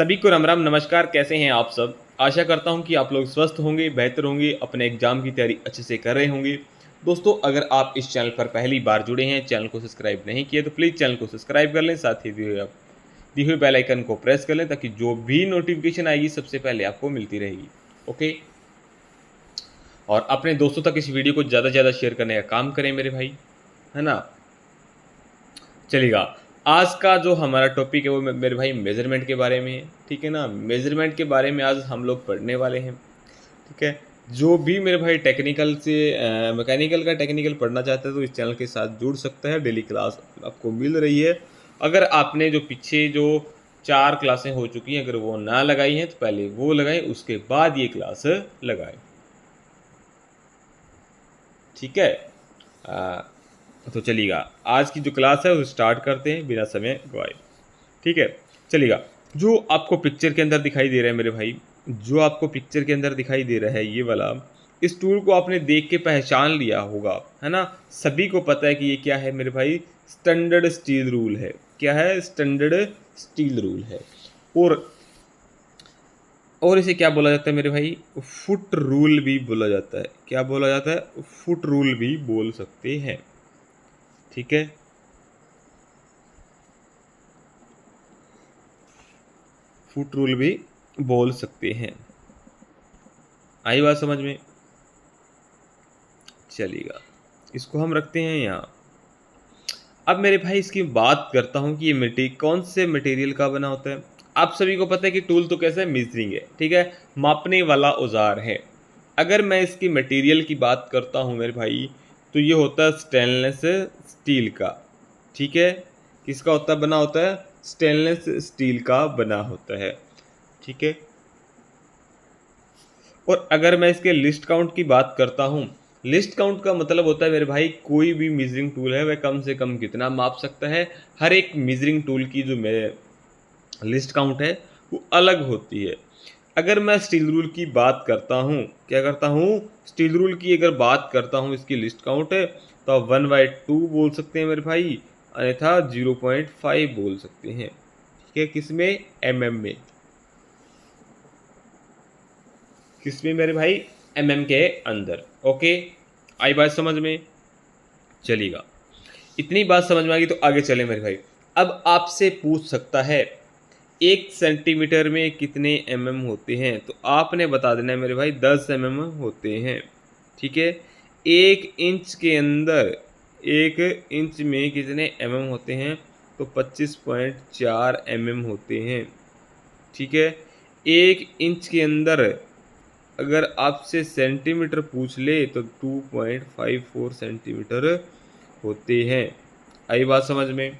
सभी को राम राम नमस्कार। कैसे हैं आप सब। आशा करता हूं कि आप लोग स्वस्थ होंगे, बेहतर होंगे, अपने एग्जाम की तैयारी अच्छे से कर रहे होंगे। दोस्तों, अगर आप इस चैनल पर पहली बार जुड़े हैं, चैनल को सब्सक्राइब नहीं किए तो प्लीज़ चैनल को सब्सक्राइब कर लें। साथ ही दी हुई बेल आइकन को प्रेस कर लें ताकि जो भी नोटिफिकेशन आएगी सबसे पहले आपको मिलती रहेगी। ओके। और अपने दोस्तों तक इस वीडियो को ज़्यादा से ज़्यादा शेयर करने का काम करें मेरे भाई, है ना। चलेगा। आज का जो हमारा टॉपिक है वो मेरे भाई मेजरमेंट के बारे में है। ठीक है ना। मेजरमेंट के बारे में आज हम लोग पढ़ने वाले हैं। ठीक है। जो भी मेरे भाई टेक्निकल से मैकेनिकल का टेक्निकल पढ़ना चाहता है तो इस चैनल के साथ जुड़ सकता है। डेली क्लास आपको मिल रही है। अगर आपने जो पीछे जो 4 क्लासें हो चुकी हैं अगर वो ना लगाई हैं तो पहले वो लगाएं, उसके बाद ये क्लास लगाएं। ठीक है। तो चलिएगा, आज की जो क्लास है वो स्टार्ट करते हैं बिना समय गवाए। ठीक है। चलिएगा। जो आपको पिक्चर के अंदर दिखाई दे रहा है मेरे भाई, जो आपको पिक्चर के अंदर दिखाई दे रहा है ये वाला, इस टूल को आपने देख के पहचान लिया होगा, है ना। सभी को पता है कि ये क्या है मेरे भाई, स्टैंडर्ड स्टील रूल है। क्या है? स्टैंडर्ड स्टील रूल है। और इसे क्या बोला जाता है मेरे भाई? फुट रूल भी बोला जाता है। क्या बोला जाता है? फुट रूल भी बोल सकते हैं। ठीक है। फुट रूल भी बोल सकते हैं। आई बात समझ में? चलिएगा, इसको हम रखते हैं यहाँ। अब मेरे भाई इसकी बात करता हूँ कि ये कौन से मटेरियल का बना होता है। आप सभी को पता है कि टूल तो कैसा है? मेजरिंग है। ठीक है। मापने वाला औजार है। अगर मैं इसकी मटेरियल की बात करता हूँ मेरे भाई, तो ये होता है स्टेनलेस स्टील का। ठीक है। किसका होता है? बना होता है स्टेनलेस स्टील का बना होता है। ठीक है। और अगर मैं इसके लिस्ट काउंट की बात करता हूँ, लिस्ट काउंट का मतलब होता है मेरे भाई कोई भी मेजरिंग टूल है वह कम से कम कितना माप सकता है। हर एक मेजरिंग टूल की जो मेरे लिस्ट काउंट है वो अलग होती है। अगर मैं स्टील रूल की बात करता हूँ, क्या करता हूँ? स्टील रूल की अगर बात करता हूँ, इसकी लिस्ट काउंट है तो आप 1/2 बोल सकते हैं मेरे भाई, अन्यथा 0.5 बोल सकते हैं। ठीक है। किसमें? एमएम में। किसमें मेरे भाई? एमएम के अंदर। ओके। आई बात समझ में? चलिएगा, इतनी बात समझ में आ गई तो आगे चले मेरे भाई। अब आपसे पूछ सकता है 1 सेंटीमीटर में कितने एमएम होते हैं, तो आपने बता देना है मेरे भाई 10 एमएम होते हैं। ठीक है। 1 इंच के अंदर 1 इंच में कितने एमएम होते हैं, तो 25.4 एमएम होते हैं। ठीक है। 1 इंच के अंदर अगर आपसे सेंटीमीटर पूछ ले तो 2.54 सेंटीमीटर होते हैं। आई बात समझ में?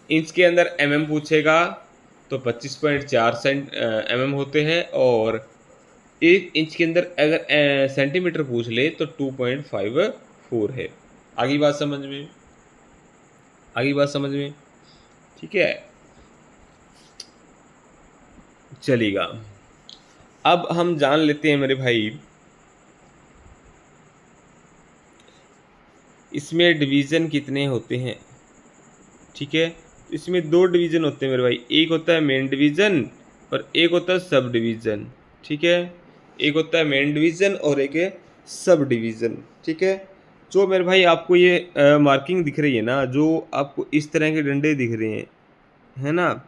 इंच के अंदर एमएम पूछेगा तो 25.4 एमएम होते हैं, और 1 इंच के अंदर अगर सेंटीमीटर पूछ ले तो 2.54 है। आगे बात समझ में? आगे बात समझ में? ठीक है। चलिएगा, अब हम जान लेते हैं मेरे भाई इसमें डिवीज़न कितने होते हैं। ठीक है। इसमें 2 डिवीज़न होते हैं मेरे भाई, एक होता है मेन डिवीज़न और एक होता है सब डिवीज़न। ठीक है। एक होता है मेन डिवीज़न और एक है सब डिवीज़न। ठीक है। जो मेरे भाई आपको ये मार्किंग दिख रही है ना, जो आपको इस तरह के डंडे दिख रहे हैं, है ना,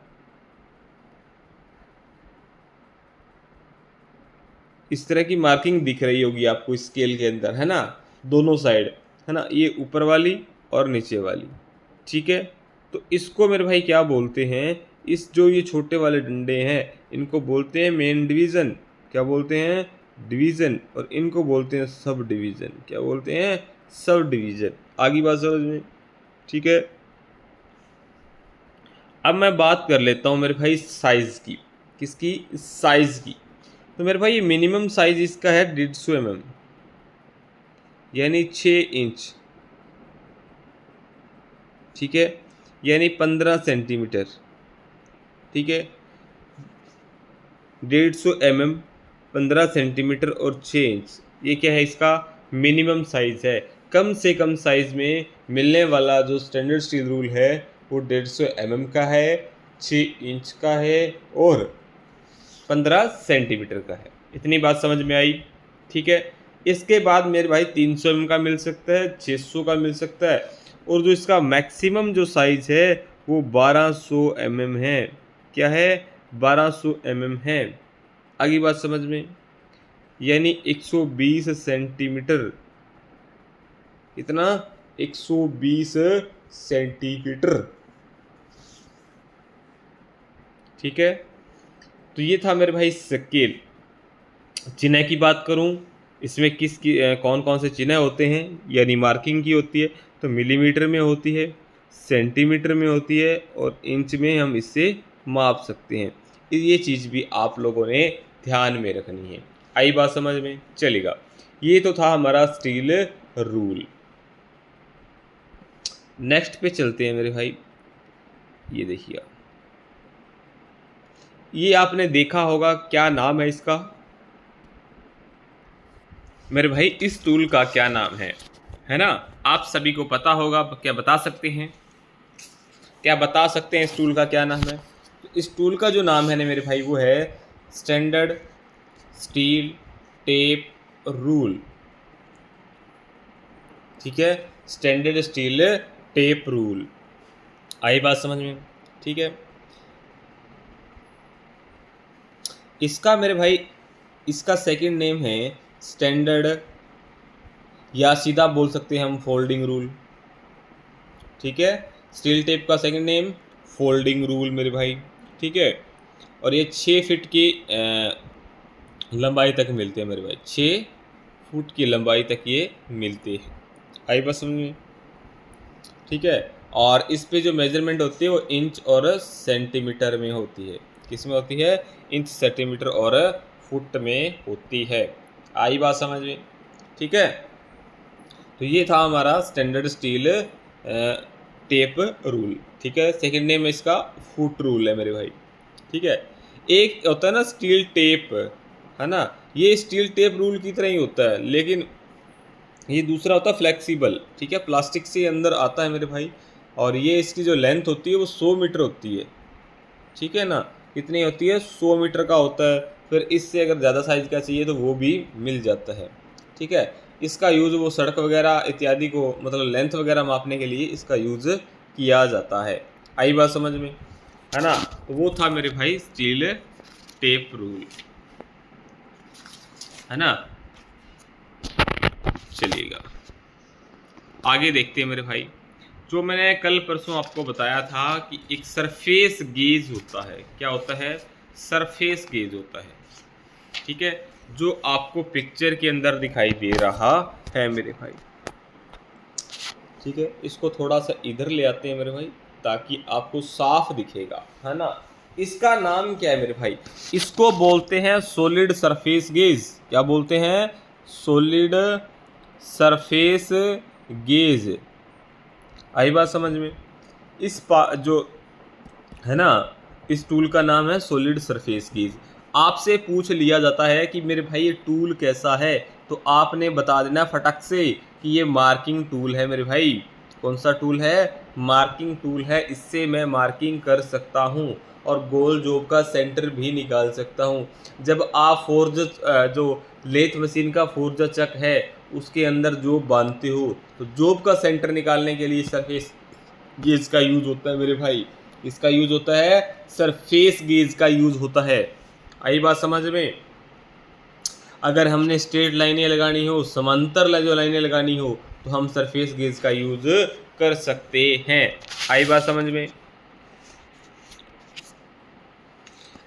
इस तरह की मार्किंग दिख रही होगी आपको स्केल के अंदर, है ना, दोनों साइड, है ना, ये ऊपर वाली और नीचे वाली। ठीक है। तो इसको मेरे भाई क्या बोलते हैं? इस जो ये छोटे वाले डंडे हैं इनको बोलते हैं मेन डिवीज़न। क्या बोलते हैं? डिवीज़न। और इनको बोलते हैं सब डिवीज़न। क्या बोलते हैं? Sub division. आगे बात समझ में? ठीक है। अब मैं बात कर लेता हूँ मेरे भाई साइज़ की। किसकी? साइज़ की। तो मेरे भाई मिनिमम साइज़ इसका है 150 mm, यानी 6 इंच। ठीक है। यानी 15 सेंटीमीटर। ठीक है। 150 mm, 15 सेंटीमीटर और 6 इंच, ये क्या है? इसका मिनिमम साइज़ है। कम से कम साइज़ में मिलने वाला जो स्टैंडर्ड स्टील रूल है वो 150 mm का है, 6 इंच का है और 15 सेंटीमीटर का है। इतनी बात समझ में आई, ठीक है। इसके बाद मेरे भाई 300 mm का मिल सकता है, 600 का मिल सकता है, और जो इसका मैक्सिमम जो साइज़ है वो 1200 mm है। क्या है? 1200 mm है। आगे बात समझ में, यानी 120 सेंटीमीटर। इतना 120 सेंटीमीटर, ठीक है। तो ये था मेरे भाई स्केल। चिन्ह की बात करूं, इसमें कौन कौन से चिन्ह होते हैं, यानी मार्किंग की होती है तो मिलीमीटर में होती है, सेंटीमीटर में होती है, और इंच में हम इससे माप सकते हैं। ये चीज़ भी आप लोगों ने ध्यान में रखनी है। आई बात समझ में? चलेगा। ये तो था हमारा स्टील रूल। नेक्स्ट पे चलते हैं मेरे भाई। ये देखिए, ये आपने देखा होगा, क्या नाम है इसका मेरे भाई? इस टूल का क्या नाम है ना? आप सभी को पता होगा। क्या बता सकते हैं? क्या बता सकते हैं इस टूल का क्या नाम है? तो इस टूल का जो नाम है ना मेरे भाई, वो है स्टैंडर्ड स्टील टेप रूल, ठीक है। Standard steel tape rule. आई बात समझ में? ठीक है। इसका मेरे भाई, इसका सेकंड नेम है स्टैंडर्ड, या सीधा बोल सकते हैं हम फोल्डिंग रूल, ठीक है। स्टील टेप का सेकंड नेम फोल्डिंग रूल मेरे भाई, ठीक है। और ये 6 फीट की लंबाई तक मिलते हैं मेरे भाई, 6 फुट की लंबाई तक ये मिलते हैं। आई बस में, ठीक है। और इस पे जो मेजरमेंट होती है वो इंच और सेंटीमीटर में होती है। किस में होती है? इंच, सेंटीमीटर और फुट में होती है। आई बात समझ में? ठीक है। तो ये था हमारा स्टैंडर्ड स्टील टेप रूल, ठीक है। सेकंड नेम इसका फुट रूल है मेरे भाई, ठीक है। एक होता है ना स्टील टेप, है ना, ये स्टील टेप रूल की तरह ही होता है, लेकिन ये दूसरा होता है फ्लेक्सिबल, ठीक है। प्लास्टिक से अंदर आता है मेरे भाई, और ये इसकी जो लेंथ होती है वो 100 मीटर होती है, ठीक है ना। कितनी होती है? 100 मीटर का होता है। फिर इससे अगर ज़्यादा साइज़ का चाहिए तो वो भी मिल जाता है, ठीक है। इसका यूज़ वो सड़क वगैरह इत्यादि को, मतलब लेंथ वगैरह मापने के लिए इसका यूज़ किया जाता है। आई बात समझ में, है ना। तो वो था मेरे भाई स्टील टेप रूल, है ना। चलिएगा आगे देखते हैं मेरे भाई। जो मैंने कल परसों आपको बताया था कि एक सरफेस गेज होता है। क्या होता है? सरफेस गेज होता है, ठीक है। जो आपको पिक्चर के अंदर दिखाई दे रहा है मेरे भाई, ठीक है। इसको थोड़ा सा इधर ले आते हैं मेरे भाई, ताकि आपको साफ दिखेगा, है ना। इसका नाम क्या है मेरे भाई? इसको बोलते हैं सॉलिड सरफेस गेज। क्या बोलते हैं? Solid surface gauge. आई बात समझ में? जो है ना, इस टूल का नाम है सॉलिड सरफेस गेज। आपसे पूछ लिया जाता है कि मेरे भाई ये टूल कैसा है, तो आपने बता देना फटक से कि ये मार्किंग टूल है मेरे भाई। कौन सा टूल है? मार्किंग टूल है। इससे मैं मार्किंग कर सकता हूँ और गोल जॉब का सेंटर भी निकाल सकता हूँ। जब आप जो लेथ मशीन का फोर्ज चक है उसके अंदर जॉब बांधते हो, तो जॉब का सेंटर निकालने के लिए सरफेस गेज का यूज होता है मेरे भाई। इसका यूज होता है, सरफेस गेज का यूज होता है। आई बात समझ में? अगर हमने स्ट्रेट लाइनें लगानी हो, समांतर जो लाइनें लगानी हो, तो हम सरफेस गेज का यूज कर सकते हैं। आई बात समझ में?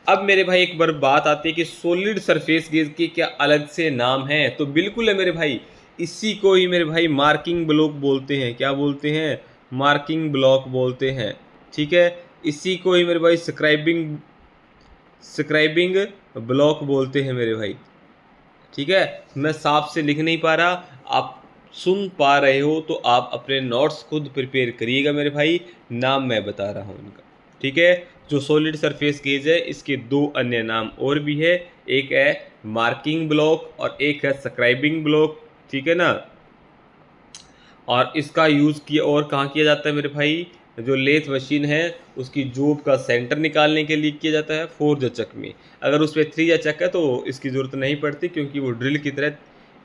अब मेरे भाई एक बार बात आती है कि सॉलिड सरफेस गेज के क्या अलग से नाम हैं? तो बिल्कुल है मेरे भाई। इसी को ही मेरे भाई मार्किंग ब्लॉक बोलते हैं। क्या बोलते हैं? मार्किंग ब्लॉक बोलते हैं, ठीक है। इसी को ही मेरे भाई स्क्राइबिंग ब्लॉक बोलते हैं मेरे भाई, ठीक है। मैं साफ से लिख नहीं पा रहा, आप सुन पा रहे हो तो आप अपने नोट्स खुद प्रिपेयर करिएगा मेरे भाई। नाम मैं बता रहा हूँ इनका, ठीक है। जो सॉलिड सरफेस गेज है इसके 2 अन्य नाम और भी है। एक है मार्किंग ब्लॉक और एक है स्क्राइबिंग ब्लॉक, ठीक है ना। और इसका यूज़ किया और कहाँ किया जाता है मेरे भाई? जो लेथ मशीन है उसकी जॉब का सेंटर निकालने के लिए किया जाता है 4 जचक में। अगर उस पर 3 जचक है तो इसकी ज़रूरत नहीं पड़ती, क्योंकि वो ड्रिल की तरह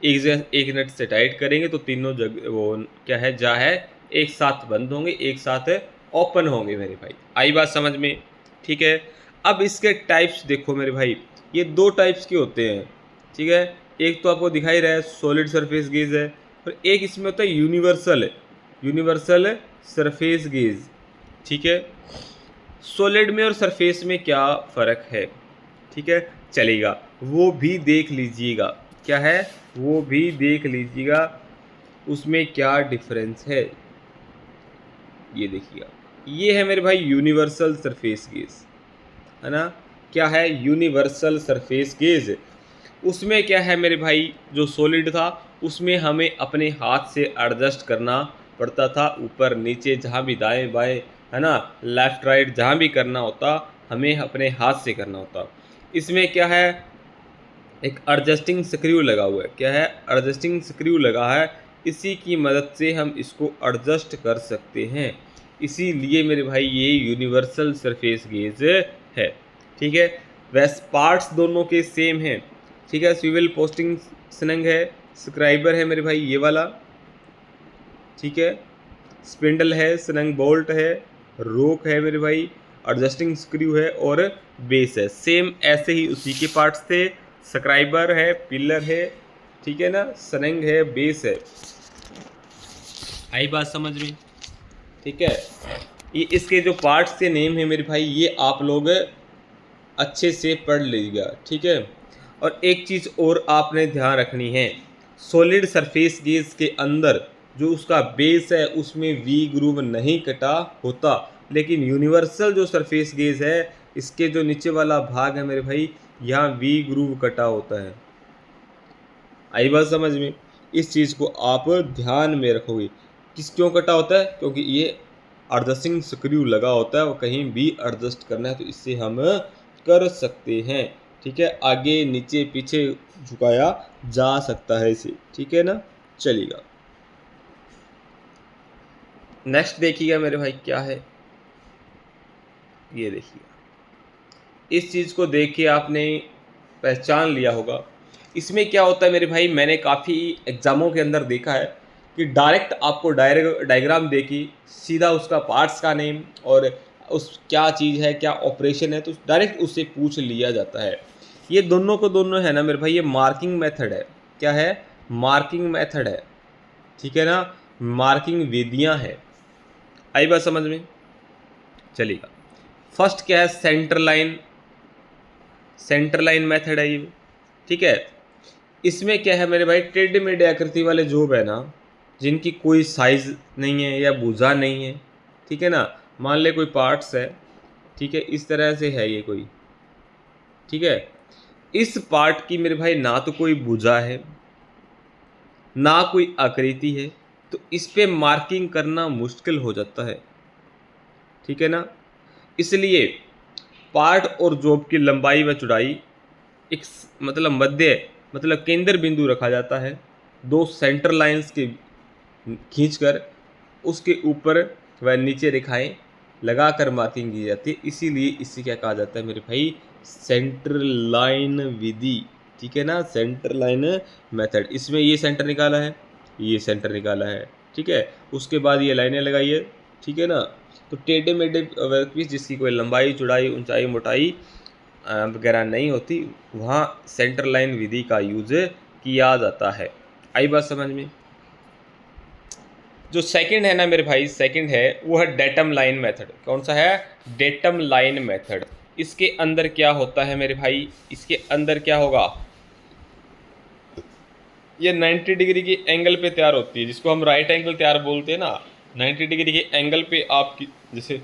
एक नट से टाइट करेंगे तो तीनों जगह वो क्या है जा है एक साथ बंद होंगे, एक साथ ओपन होंगे मेरे भाई। आई बात समझ में? ठीक है। अब इसके टाइप्स देखो मेरे भाई, ये 2 टाइप्स के होते हैं। ठीक है, एक तो आपको दिखाई रहा है सॉलिड सरफेस गेज है, और एक इसमें होता है यूनिवर्सल सरफेस गेज। ठीक है, सॉलिड में और सरफेस में क्या फ़र्क है? ठीक है, चलेगा, वो भी देख लीजिएगा। क्या है? वो भी देख लीजिएगा, उसमें क्या डिफरेंस है। ये देखिएगा, ये है मेरे भाई यूनिवर्सल सरफेस गेज, है ना। क्या है? Universal surface gauge. उसमें क्या है मेरे भाई, जो सॉलिड था उसमें हमें अपने हाथ से एडजस्ट करना पड़ता था, ऊपर नीचे जहाँ भी दाएं बाएं, है ना, लेफ़्ट राइट जहाँ भी करना होता हमें अपने हाथ से करना होता। इसमें क्या है, एक एडजस्टिंग स्क्रू लगा हुआ है। क्या है? एडजस्टिंग स्क्रू लगा है, इसी की मदद से हम इसको एडजस्ट कर सकते हैं। इसीलिए मेरे भाई ये यूनिवर्सल सरफेस गेज है। ठीक है, वैसे पार्ट्स दोनों के सेम हैं। ठीक है, स्विvel पोस्टिंग स्नग है, स्क्राइबर है मेरे भाई ये वाला। ठीक है, स्पिंडल है, स्नग बोल्ट है, रोक है मेरे भाई, एडजस्टिंग स्क्रू है और बेस है। सेम ऐसे ही उसी के पार्ट्स थे। स्क्राइबर है, पिलर है, ठीक है ना, स्नग है, बेस है। आई बात समझ में? ठीक है, ये इसके जो पार्ट्स के नेम है मेरे भाई, ये आप लोग अच्छे से पढ़ लीजिएगा। ठीक है, और एक चीज़ और आपने ध्यान रखनी है, सॉलिड सरफेस गेज के अंदर जो उसका बेस है उसमें वी ग्रूव नहीं कटा होता, लेकिन यूनिवर्सल जो सरफेस गेज है इसके जो नीचे वाला भाग है मेरे भाई, यहाँ वी ग्रूव कटा होता है। आई बात समझ में? इस चीज़ को आप ध्यान में रखोगे। क्यों कटा होता है? क्योंकि ये एडजस्टिंग स्क्रू लगा होता है, वो कहीं भी एडजस्ट करना है तो इससे हम कर सकते हैं। ठीक है, आगे नीचे पीछे झुकाया जा सकता है इसे। ठीक है ना, चलेगा। नेक्स्ट देखिएगा मेरे भाई, क्या है ये देखिएगा। इस चीज़ को देख के आपने पहचान लिया होगा। इसमें क्या होता है मेरे भाई, मैंने काफ़ी एग्ज़ामों के अंदर देखा है कि डायरेक्ट आपको डायग्राम दे के सीधा उसका पार्ट्स का नेम और उस क्या चीज़ है, क्या ऑपरेशन है, तो डायरेक्ट उससे पूछ लिया जाता है। ये दोनों को दोनों है ना मेरे भाई, ये मार्किंग मेथड है। क्या है? मार्किंग मेथड है। ठीक है ना, मार्किंग विधियाँ हैं। आई बात समझ में? चलिएगा। फर्स्ट क्या है? सेंटर लाइन मेथड है ये। ठीक है, इसमें क्या है मेरे भाई, टेढ़े मेढ़े आकृति वाले जोब है ना, जिनकी कोई साइज़ नहीं है या भुजा नहीं है। ठीक है ना, मान ले कोई पार्ट्स है, ठीक है, इस तरह से है ये कोई। ठीक है, इस पार्ट की मेरे भाई ना तो कोई भुजा है ना कोई आकृति है, तो इस पे मार्किंग करना मुश्किल हो जाता है। ठीक है ना, इसलिए पार्ट और जॉब की लंबाई व चौड़ाई एक मतलब मतलब केंद्र बिंदु रखा जाता है। 2 सेंटर लाइंस के खींचकर उसके ऊपर व नीचे रेखाएं लगाकर मार्किंग की जाती है। इसीलिए इसे क्या कहा जाता है मेरे भाई? सेंटर लाइन विधि। ठीक है ना, सेंटर लाइन मेथड। इसमें ये सेंटर निकाला है, ये सेंटर निकाला है। ठीक है, उसके बाद ये लाइनें लगाई है। ठीक है ना, तो टेढ़े मेढ़े वर्कपीस जिसकी कोई लंबाई चौड़ाई ऊंचाई मोटाई वगैरह नहीं होती, वहाँ सेंटर लाइन विधि का यूज किया जाता है। आई बात समझ में? जो सेकंड है ना मेरे भाई, सेकंड है वो है डेटम लाइन मेथड। कौन सा है? Datum line method. इसके अंदर क्या होता है मेरे भाई? इसके अंदर क्या होगा, ये 90 डिग्री के एंगल पे तैयार होती है, जिसको हम राइट एंगल तैयार बोलते हैं ना। 90 डिग्री के एंगल पे आपकी जैसे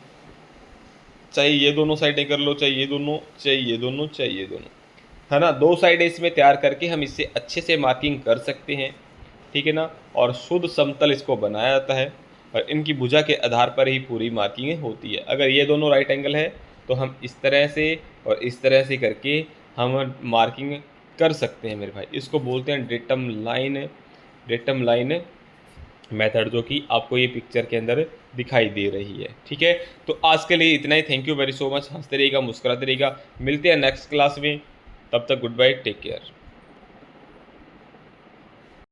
चाहे ये दोनों साइडें कर लो, चाहे ये दोनों, चाहे ये दोनों, चाहे ये दोनों, है ना, 2 साइडें इसमें तैयार करके हम इससे अच्छे से मार्किंग कर सकते हैं। ठीक है ना, और शुद्ध समतल इसको बनाया जाता है और इनकी भुजा के आधार पर ही पूरी मार्किंग होती है। अगर ये दोनों राइट एंगल है तो हम इस तरह से और इस तरह से करके हम मार्किंग कर सकते हैं मेरे भाई। इसको बोलते हैं डेटम लाइन मेथड, जो कि आपको ये पिक्चर के अंदर दिखाई दे रही है। ठीक है, तो आज के लिए इतना ही। Thank you very so much. हंसते रहिएगा, मुस्कुराते रहिएगा। मिलते हैं नेक्स्ट क्लास में, तब तक गुड बाय, टेक केयर।